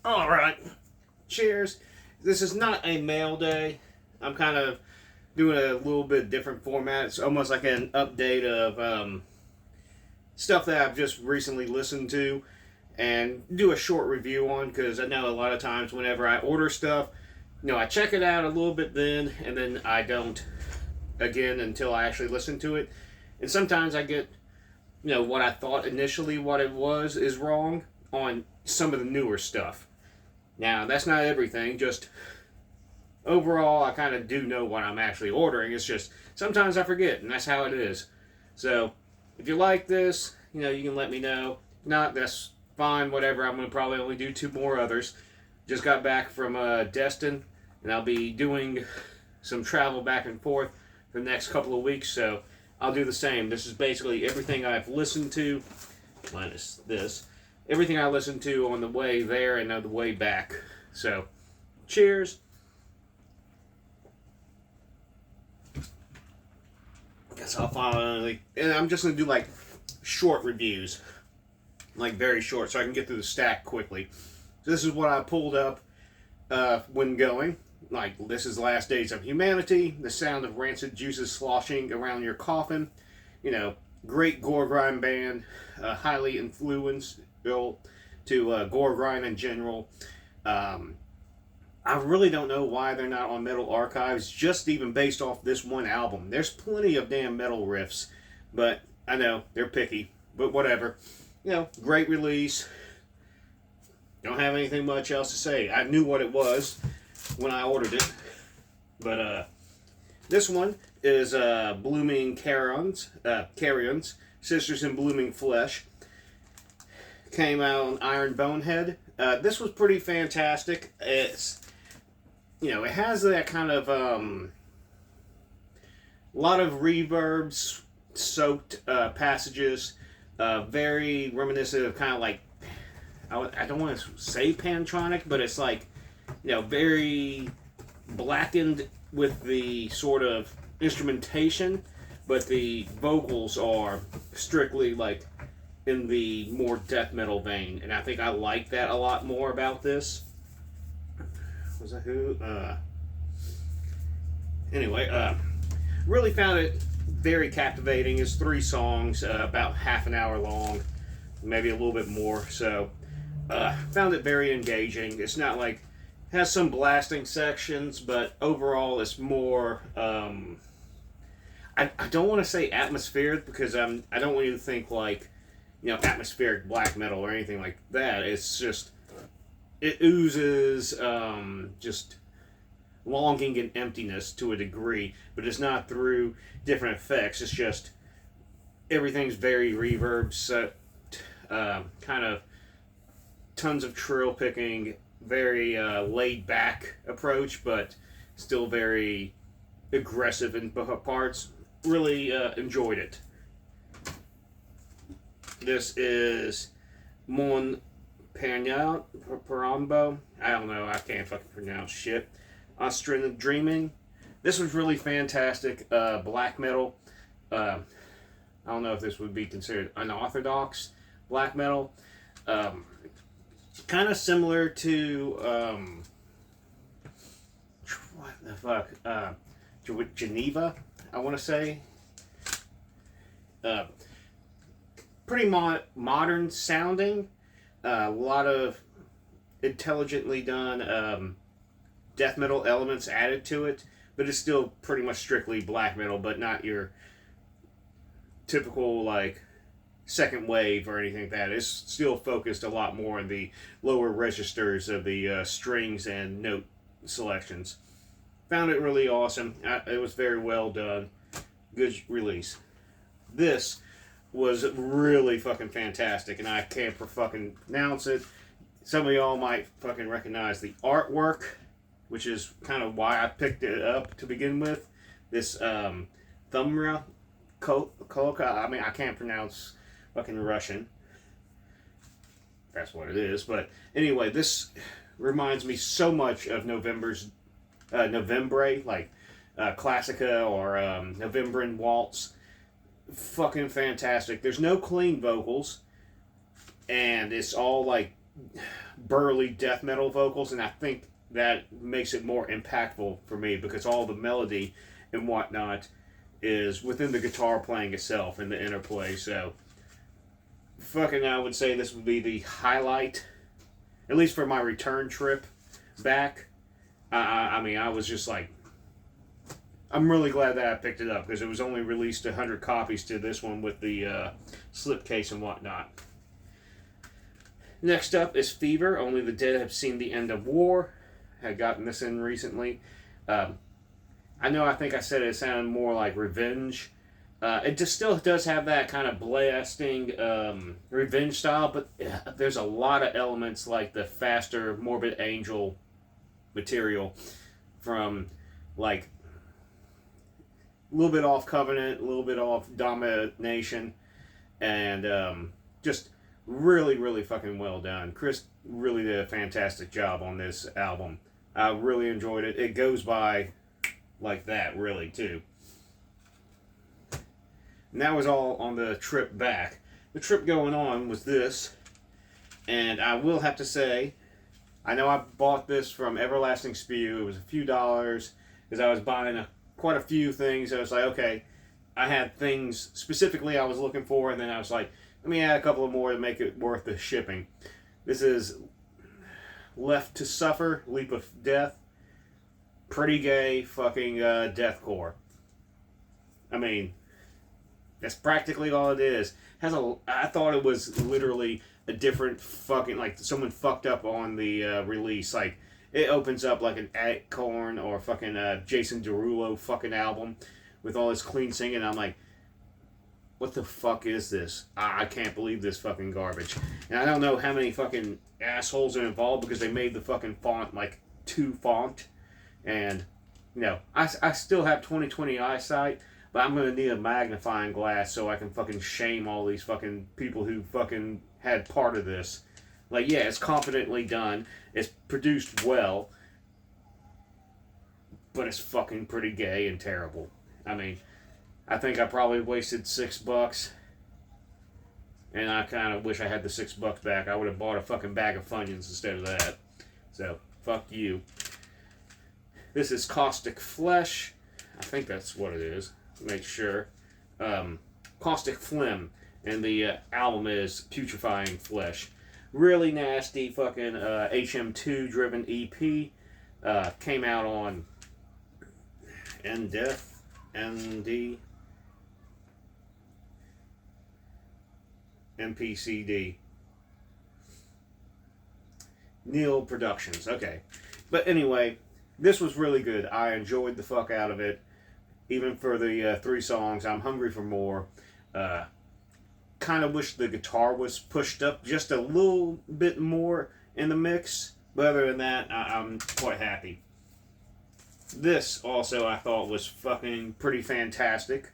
All right. Cheers. This is not a mail day. I'm kind of doing a little bit different format. It's almost like an update of stuff that I've just recently listened to and do a short review on because I know a lot of times whenever I order stuff, I check it out a little bit then and then I don't again until I actually listen to it. And sometimes I get, what I thought initially what it was is wrong on some of the newer stuff. Now, that's not everything, just overall, I kind of do know what I'm actually ordering. It's just sometimes I forget, and that's how it is. So, if you like this, you can let me know. If not, that's fine, whatever. I'm going to probably only do two more others. Just got back from Destin, and I'll be doing some travel back and forth for the next couple of weeks, so I'll do the same. This is basically everything I've listened to, minus this. Everything I listened to on the way there and on the way back. So, cheers. Guess I'll finally, and I'm just gonna do like short reviews, like very short, so I can get through the stack quickly. So this is what I pulled up when going. Like, this is Last Days of Humanity, the sound of rancid juices sloshing around your coffin. Great gore grind band, highly influenced to gore grind in general. I really don't know why they're not on Metal Archives, just even based off this one album. There's plenty of damn metal riffs, but I know they're picky, but whatever. Great release. Don't have anything much else to say. I knew what it was when I ordered it, but this one is Blooming Carrions, Sisters in Blooming Flesh. Came out on Iron Bonehead. This was pretty fantastic. It's, it has that kind of lot of reverbs, soaked passages, very reminiscent of kind of like, I don't want to say Pantronic, but it's like, very blackened with the sort of instrumentation, but the vocals are strictly like in the more death metal vein, and I think I like that a lot more about this. Was that who? Anyway, really found it very captivating. It's 3 songs, about half an hour long, maybe a little bit more. So, found it very engaging. It's not like it has some blasting sections, but overall, it's more. I don't want to say atmospheric because I don't want you to think like atmospheric black metal or anything like that. It's just, it oozes just longing and emptiness to a degree, but it's not through different effects. It's just everything's very reverb, so kind of tons of trill picking, very laid back approach, but still very aggressive in parts. Really enjoyed it. This is Mon Parambo. I don't know. I can't fucking pronounce shit. Austrian Dreaming. This was really fantastic. Black metal. I don't know if this would be considered unorthodox black metal. Kind of similar to what the fuck? Geneva, I want to say. Pretty modern sounding. A lot of intelligently done death metal elements added to it, but it's still pretty much strictly black metal, but not your typical like second wave or anything like that. It's still focused a lot more on the lower registers of the strings and note selections. Found it really awesome. It was very well done. Good release. This was really fucking fantastic, and I can't fucking pronounce it. Some of y'all might fucking recognize the artwork, which is kind of why I picked it up to begin with. This Thumra Kolka. I mean, I can't pronounce fucking Russian. That's what it is. But anyway, this reminds me so much of November's Novembre, like Classica or Novembran Waltz. Fucking fantastic. There's no clean vocals, and it's all like burly death metal vocals, and I think that makes it more impactful for me because all the melody and whatnot is within the guitar playing itself and the interplay. So, fucking, I would say this would be the highlight, at least for my return trip back. I mean, I was just like, I'm really glad that I picked it up because it was only released 100 copies to this one with the slipcase and whatnot. Next up is Fever. Only the Dead Have Seen the End of War. I had gotten this in recently. I know I think I said it sounded more like Revenge. It just still does have that kind of blasting Revenge style, but there's a lot of elements like the faster Morbid Angel material from like a little bit off Covenant, a little bit off Domination, and just really, really fucking well done. Chris really did a fantastic job on this album. I really enjoyed it. It goes by like that, really, too. And that was all on the trip back. The trip going on was this, and I will have to say, I know I bought this from Everlasting Spew. It was a few dollars because I was buying quite a few things. I was like, okay, I had things specifically I was looking for, and then I was like, let me add a couple of more to make it worth the shipping. This is Left to Suffer, Leap of Death. Pretty gay fucking deathcore. I mean, that's practically all it is. I thought it was literally a different fucking, like someone fucked up on the release. Like, it opens up like an Acorn or fucking Jason Derulo fucking album with all this clean singing. I'm like, what the fuck is this? I can't believe this fucking garbage. And I don't know how many fucking assholes are involved because they made the fucking font like 2 font. And, you know, I still have 20/20 eyesight, but I'm going to need a magnifying glass so I can fucking shame all these fucking people who fucking had part of this. Like, yeah, it's competently done. It's produced well. But it's fucking pretty gay and terrible. I mean, I think I probably wasted $6. And I kind of wish I had the $6 back. I would have bought a fucking bag of Funyuns instead of that. So, fuck you. This is Caustic Flesh. I think that's what it is. Make sure. Caustic Phlegm. And the album is Putrefying Flesh. Really nasty fucking HM2 driven EP. Came out on Death, ND, MPCD. Neil Productions. Okay. But anyway, this was really good. I enjoyed the fuck out of it. Even for the 3 songs, I'm Hungry for More. Kind of wish the guitar was pushed up just a little bit more in the mix. But other than that, I'm quite happy. This also I thought was fucking pretty fantastic.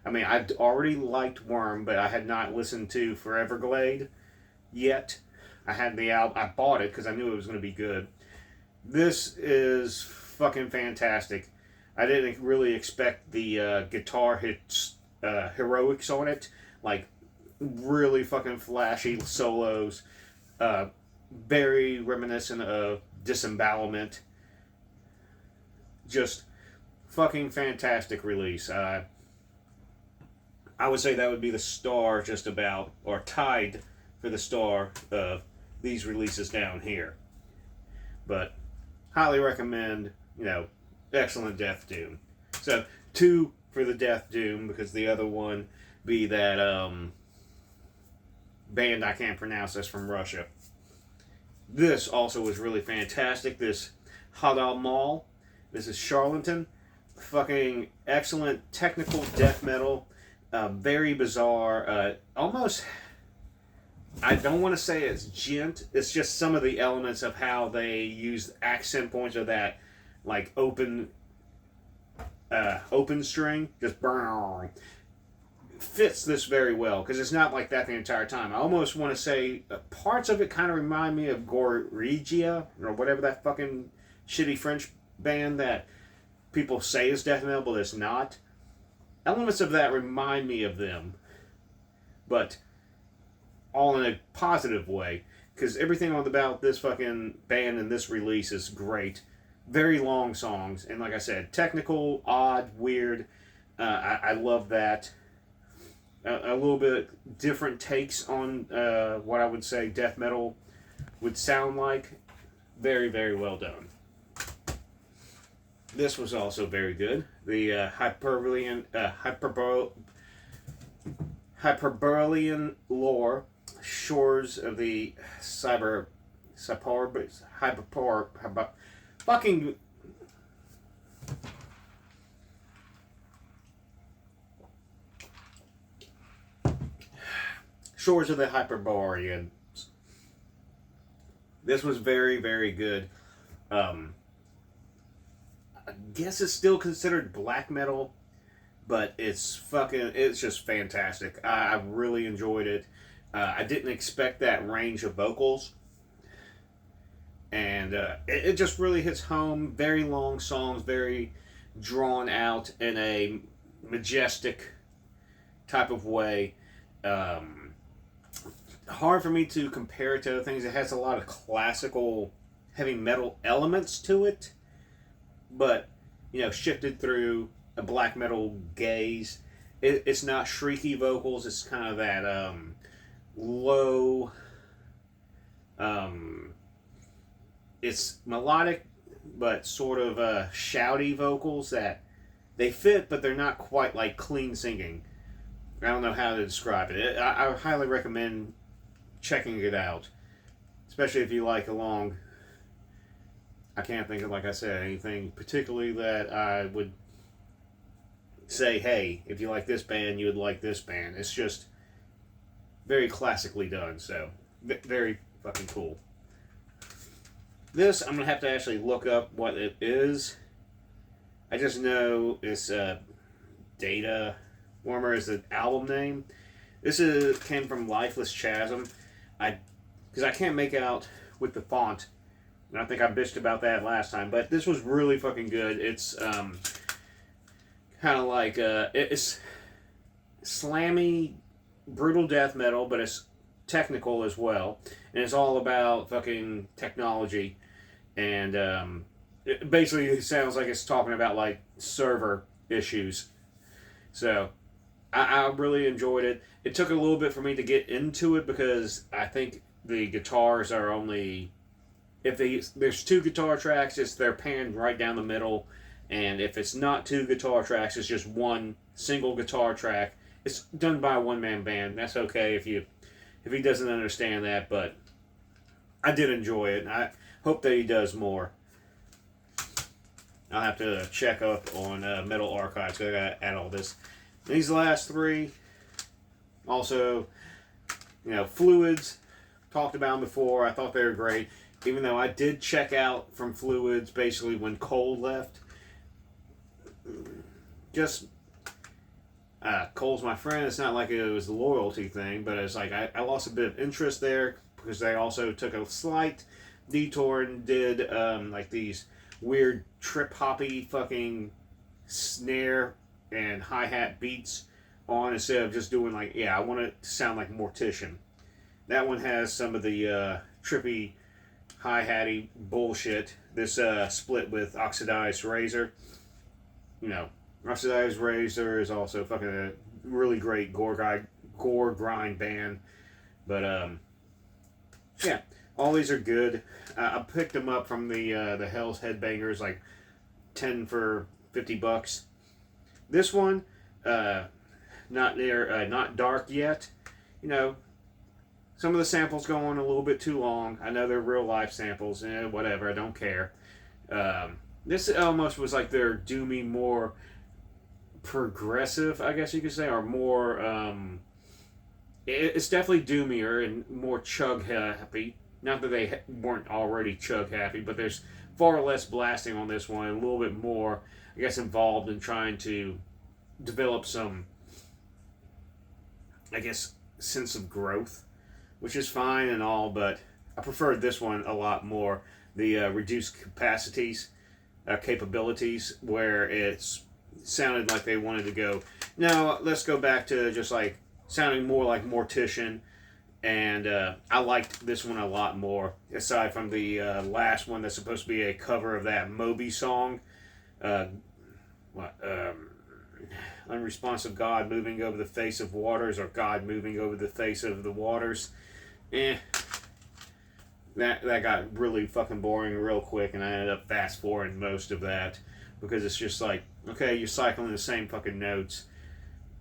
I mean, I'd already liked Worm, but I had not listened to Foreverglade yet. I had the album. I bought it because I knew it was going to be good. This is fucking fantastic. I didn't really expect the guitar hits, heroics on it. Like, really fucking flashy solos. Very reminiscent of Disembowelment. Just fucking fantastic release. I would say that would be the star just about, or tied for the star of these releases down here. But highly recommend, you know, excellent Death Doom. So 2 for the Death Doom because the other one be that band I can't pronounce that's from Russia. This also was really fantastic. This Hadal Mall. This is Charlatan. Fucking excellent technical death metal. Very bizarre. Almost, I don't want to say it's djent. It's just some of the elements of how they use accent points of that, like open string. Just burn. Fits this very well because it's not like that the entire time. I almost want to say parts of it kind of remind me of Goregia or whatever that fucking shitty French band that people say is death metal, but it's not. Elements of that remind me of them, but all in a positive way, because everything about this fucking band and this release is great. Very long songs, and like I said, technical, odd, weird. I love that. A little bit different takes on what I would say death metal would sound like. Very, very well done. This was also very good. The Hyperborean lore, shores of the fucking shores of the Hyperborean. This was very, very good. I guess it's still considered black metal, but it's just fantastic. I really enjoyed it. I didn't expect that range of vocals, and it just really hits home. Very long songs, very drawn out in a majestic type of way. Hard for me to compare it to other things. It has a lot of classical heavy metal elements to it, but shifted through a black metal gaze. It's not shrieky vocals. It's kind of that low. It's melodic, but sort of shouty vocals that they fit, but they're not quite like clean singing. I don't know how to describe it. I highly recommend checking it out, especially if you like along. I can't think of, like I said, anything particularly that I would say, hey, if you like this band, you would like this band. It's just very classically done, so very fucking cool. This, I'm going to have to actually look up what it is. I just know it's Data Warmer is the album name. This came from Lifeless Chasm. Because I can't make out with the font. And I think I bitched about that last time. But this was really fucking good. It's kind of like... it's slammy, brutal death metal, but it's technical as well. And it's all about fucking technology. And it basically sounds like it's talking about like server issues. So I really enjoyed it. It took a little bit for me to get into it because I think the guitars are only... there's 2 guitar tracks, they're panned right down the middle. And if it's not 2 guitar tracks, it's just one single guitar track. It's done by a one-man band. That's okay if he doesn't understand that, but I did enjoy it. I hope that he does more. I'll have to check up on Metal Archives. I gotta add all this. These last 3, also, Fluids, talked about them before. I thought they were great, even though I did check out from Fluids basically when Cole left. Just, Cole's my friend. It's not like it was a loyalty thing, but it's like I lost a bit of interest there because they also took a slight detour and did like these weird trip-hoppy fucking snare and hi-hat beats on instead of just doing like, I want it to sound like Mortician. That one has some of the trippy hi-hatty bullshit. This split with Oxidized Razor. Oxidized Razor is also fucking a really great gore grind band. But all these are good. I picked them up from the Hell's Headbangers, like 10 for $50. This one, not dark yet. Some of the samples go on a little bit too long. I know they're real life samples, whatever. I don't care. This almost was like their doomy, more progressive, I guess you could say, or more. It's definitely doomier and more chug happy. Not that they weren't already chug happy, but there's far less blasting on this one, a little bit more, I guess, involved in trying to develop some, I guess, sense of growth, which is fine and all, but I preferred this one a lot more. The reduced capabilities, where it's sounded like they wanted to go, no, let's go back to just like sounding more like Mortician, And I liked this one a lot more, aside from the last one that's supposed to be a cover of that Moby song. Uh, what, Unresponsive God moving over the face of waters, or God moving over the face of the waters. That got really fucking boring real quick, and I ended up fast forwarding most of that because it's just like, okay, you're cycling the same fucking notes,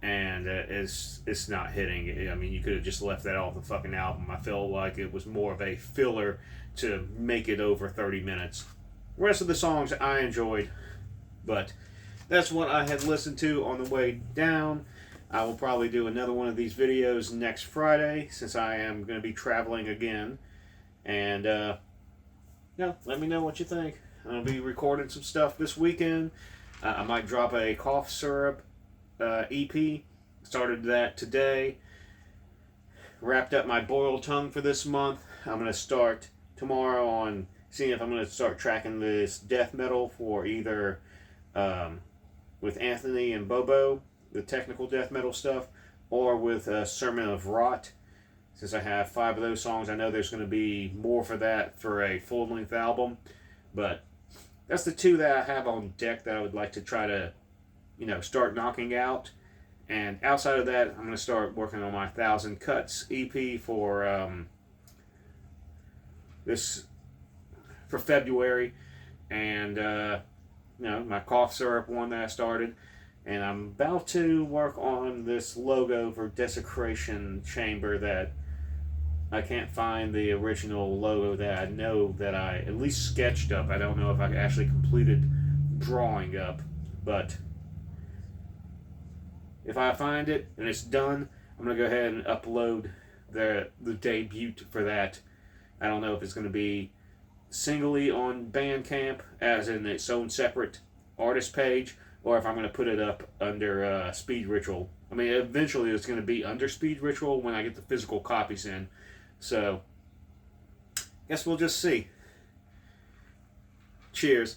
and it's not hitting. I mean, you could have just left that off the fucking album. I feel like it was more of a filler to make it over 30 minutes. The rest of the songs I enjoyed, but that's what I had listened to on the way down. I will probably do another one of these videos next Friday, since I am going to be traveling again. And, let me know what you think. I'll be recording some stuff this weekend. I might drop a cough syrup EP. Started that today. Wrapped up my boiled tongue for this month. I'm going to start tomorrow on seeing if I'm going to start tracking this death metal for either with Anthony and Bobo, the technical death metal stuff, or with Sermon of Rot. Since I have 5 of those songs, I know there's going to be more for that for a full-length album. But that's the 2 that I have on deck that I would like to try to, start knocking out. And outside of that, I'm going to start working on my 1,000 Cuts EP for for February. And, my cough syrup one that I started. And I'm about to work on this logo for Desecration Chamber that I can't find the original logo that I know that I at least sketched up. I don't know if I actually completed drawing up, but if I find it and it's done, I'm going to go ahead and upload the debut for that. I don't know if it's going to be singly on Bandcamp as in its own separate artist page, or if I'm going to put it up under Speed Ritual. I mean, eventually it's going to be under Speed Ritual when I get the physical copies in. So, guess we'll just see. Cheers.